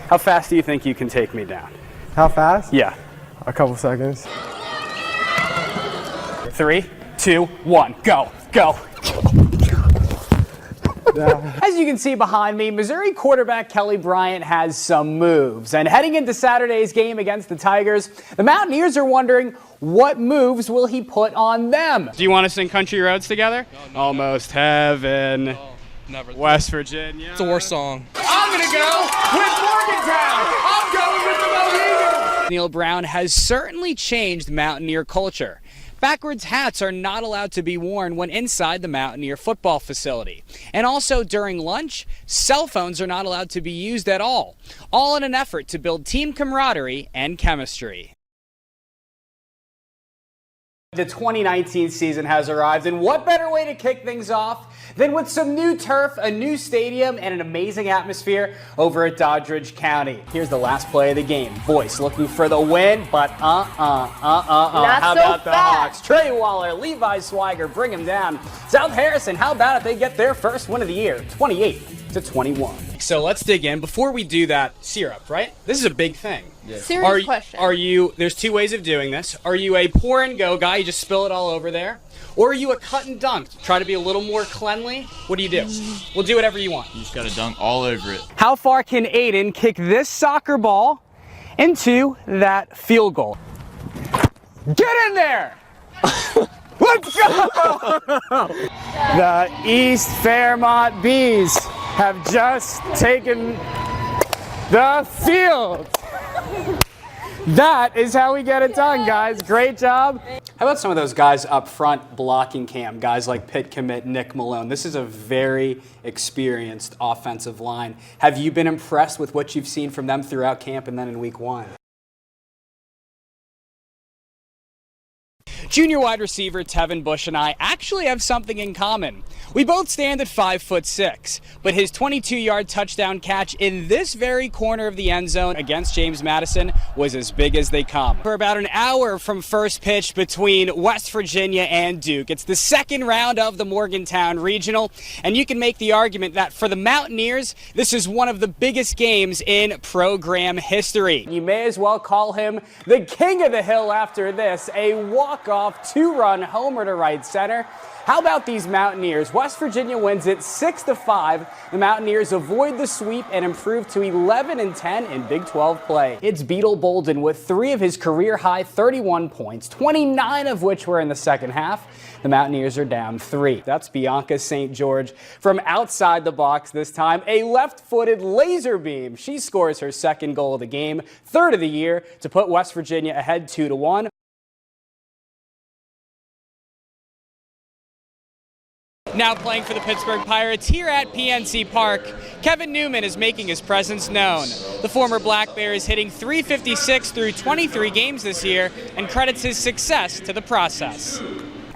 How fast do you think you can take me down? How fast? Yeah. A couple seconds. 3, 2, 1, go, go. As you can see behind me, Missouri quarterback Kelly Bryant has some moves. And heading into Saturday's game against the Tigers, the Mountaineers are wondering what moves will he put on them. Do you want to sing Country Roads together? No, Almost Heaven. No, never. West Virginia. It's a war song. I'm going to go with Morgantown. I'm going with the Mountaineers. Neil Brown has certainly changed Mountaineer culture. Backwards hats are not allowed to be worn when inside the Mountaineer football facility. And also during lunch, cell phones are not allowed to be used at all in an effort to build team camaraderie and chemistry. The 2019 season has arrived, and what better way to kick things off than with some new turf, a new stadium, and an amazing atmosphere over at Doddridge County. Here's the last play of the game. Boyce looking for the win, but how about the Hawks? Trey Waller, Levi Swiger, bring him down. South Harrison, how about if they get their first win of the year, 28-21. So let's dig in. Before we do that, syrup, right? This is a big thing. Yeah. Serious question. There's two ways of doing this. Are you a pour and go guy, you just spill it all over there? Or are you a cut and dunk? Try to be a little more cleanly? What do you do? We'll do whatever you want. You just gotta dunk all over it. How far can Aiden kick this soccer ball into that field goal? Get in there! Let's go! The East Fairmont Bees have just taken the field. That is how we get it done, guys. Great job. How about some of those guys up front blocking Cam? Guys like Pitt commit Nick Malone. This is a very experienced offensive line. Have you been impressed with what you've seen from them throughout camp and then in week 1? Junior wide receiver Tevin Bush and I actually have something in common. We both stand at 5'6", but his 22-yard touchdown catch in this very corner of the end zone against James Madison was as big as they come. For about an hour from first pitch between West Virginia and Duke. It's the second round of the Morgantown Regional, and you can make the argument that for the Mountaineers, this is one of the biggest games in program history. You may as well call him the king of the hill after this, a walk-off 2-run homer to right center. How about these Mountaineers? West Virginia wins it 6-5. The Mountaineers avoid the sweep and improve to 11-10 in Big 12 play. It's Beetle Bolden with 3 of his career-high 31 points, 29 of which were in the second half. The Mountaineers are down 3. That's Bianca St. George from outside the box this time. A left-footed laser beam. She scores her second goal of the game, third of the year, to put West Virginia ahead 2-1. Now playing for the Pittsburgh Pirates here at PNC Park, Kevin Newman is making his presence known. The former Black Bear is hitting .356 through 23 games this year and credits his success to the process.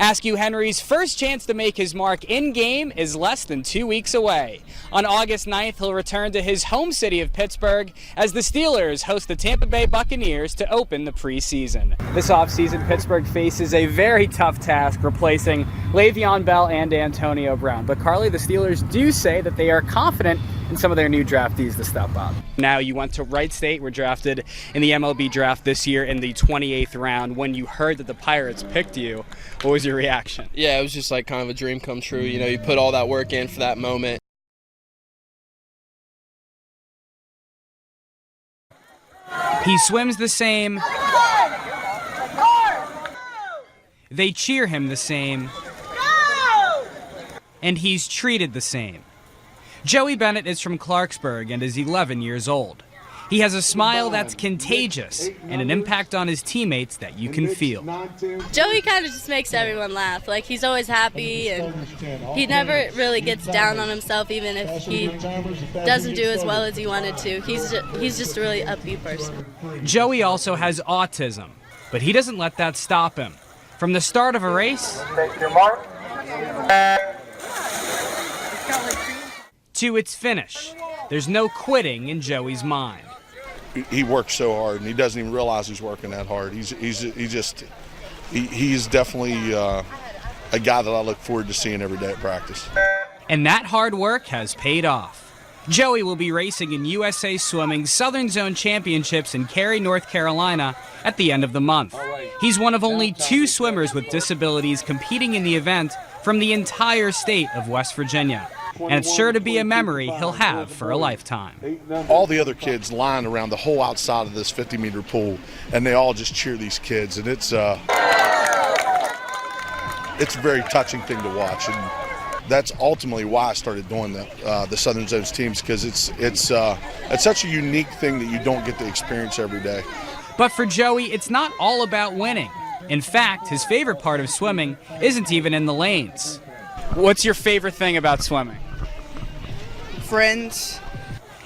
Askew Henry's first chance to make his mark in-game is less than 2 weeks away. On August 9th, he'll return to his home city of Pittsburgh as the Steelers host the Tampa Bay Buccaneers to open the preseason. This offseason, Pittsburgh faces a very tough task replacing Le'Veon Bell and Antonio Brown. But Carly, the Steelers do say that they are confident in some of their new draftees to step up. Now, you went to Wright State, were drafted in the MLB draft this year in the 28th round. When you heard that the Pirates picked you, what was your reaction? Yeah, it was just like kind of a dream come true. You know, you put all that work in for that moment. He swims the same. They cheer him the same. And he's treated the same. Joey Bennett is from Clarksburg and is 11 years old. He has a smile that's contagious and an impact on his teammates that you can feel. Joey kind of just makes everyone laugh. Like, he's always happy, and he never really gets down on himself, even if he doesn't do as well as he wanted to. He's just a really upbeat person. Joey also has autism, but he doesn't let that stop him. From the start of a race to its finish, there's no quitting in Joey's mind. He works so hard, and he doesn't even realize he's working that hard. He's definitely a guy that I look forward to seeing every day at practice. And that hard work has paid off. Joey will be racing in USA Swimming's Southern Zone Championships in Cary, North Carolina at the end of the month. He's one of only 2 swimmers with disabilities competing in the event from the entire state of West Virginia. And it's sure to be a memory he'll have for a lifetime. All the other kids lined around the whole outside of this 50-meter pool, and they all just cheer these kids, and it's a very touching thing to watch. And that's ultimately why I started doing the Southern Zones teams, because it's such a unique thing that you don't get to experience every day. But for Joey, it's not all about winning. In fact, his favorite part of swimming isn't even in the lanes. What's your favorite thing about swimming? Friends.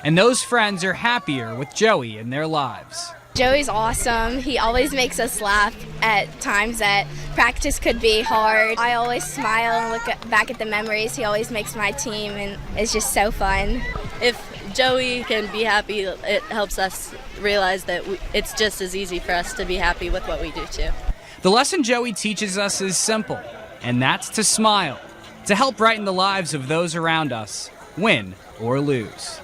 And those friends are happier with Joey in their lives. Joey's awesome. He always makes us laugh at times that practice could be hard. I always smile and look back at the memories. He always makes my team, and it's just so fun. If Joey can be happy, it helps us realize that it's just as easy for us to be happy with what we do too. The lesson Joey teaches us is simple, and that's to smile, to help brighten the lives of those around us, win or lose.